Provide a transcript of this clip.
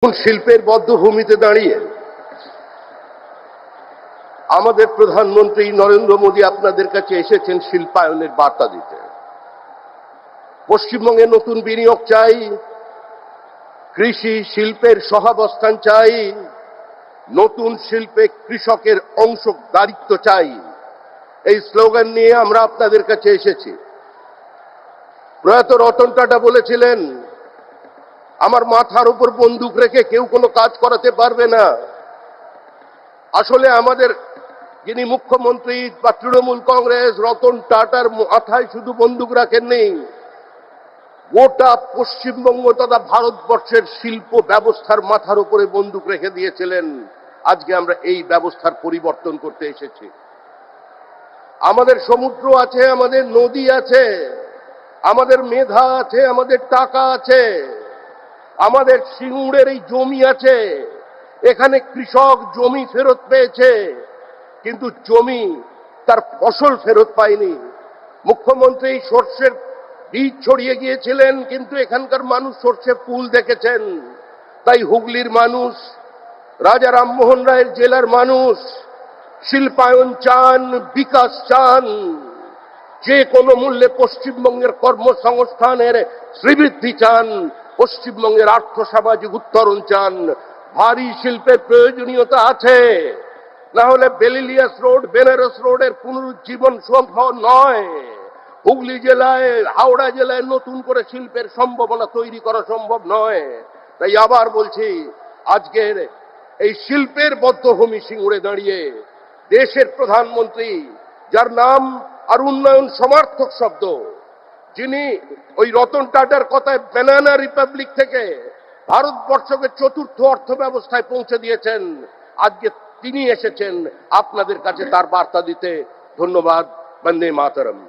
শিল্পের বদ্ধভূমিতে দাঁড়িয়ে আমাদের প্রধানমন্ত্রী নরেন্দ্র মোদী আপনাদের কাছে এসেছেন শিল্পায়নের বার্তা দিতে। পশ্চিমবঙ্গে নতুন বিনিয়োগ চাই, কৃষি শিল্পের সহাবস্থান চাই, নতুন শিল্পে কৃষকের অংশদারিত্ব চাই। এই স্লোগান নিয়ে আমরা আপনাদের কাছে এসেছি। প্রয়াত রতন টাটা বলেছিলেন, আমার মাথার উপর বন্দুক রেখে কেউ কোনো কাজ করাতে পারবে না। আসলে আমাদের যিনি মুখ্যমন্ত্রী বা তৃণমূল কংগ্রেস, রতন টাটার মাথায় শুধু বন্দুক রাখেননি, গোটা পশ্চিমবঙ্গ তথা ভারতবর্ষের শিল্প ব্যবস্থার মাথার উপরে বন্দুক রেখে দিয়েছিলেন। আজকে আমরা এই ব্যবস্থার পরিবর্তন করতে এসেছি। আমাদের সমুদ্র আছে, আমাদের নদী আছে, আমাদের মেধা আছে, আমাদের টাকা আছে, আমাদের সিঙ্গুরের এই জমি আছে। এখানে কৃষক জমি ফেরত পেয়েছে, কিন্তু জমি তার ফসল ফেরত পায়নি। মুখ্যমন্ত্রী সর্ষের বীজ ছড়িয়ে গিয়েছিলেন, কিন্তু এখানকার মানুষ সর্ষে ফুল দেখেছেন। তাই হুগলির মানুষ, রাজা রামমোহন রায়ের জেলার মানুষ শিল্পায়ন চান, বিকাশ চান, যে কোনো মূল্যে পশ্চিমবঙ্গের কর্মসংস্থানের শ্রীবৃদ্ধি চান, পশ্চিমবঙ্গের আর্থ সামাজিক উত্তরণ চান। ভারী শিল্পের প্রয়োজনীয়তা আছে, না হলে বেলিলিয়াস রোড, বেনারস রোডের পুনরুজ্জীবন সম্ভব নয়। হুগলি জেলায়, হাওড়া জেলায় নতুন করে শিল্পের সম্ভাবনা তৈরি করা সম্ভব নয়। তাই আবার বলছি, আজকের এই শিল্পের বদ্ধভূমি সিঙ্গুরে দাঁড়িয়ে দেশের প্রধানমন্ত্রী, যার নাম আর উন্নয়ন সমার্থক শব্দ, যিনি ওই রতন টাটার কথায় ব্যানানা রিপাবলিক থেকে ভারতবর্ষকে চতুর্থ অর্থ ব্যবস্থায় পৌঁছে দিয়েছেন, আজকে তিনি এসেছেন আপনাদের কাছে তার বার্তা দিতে। ধন্যবাদ। বন্দে মাতরম।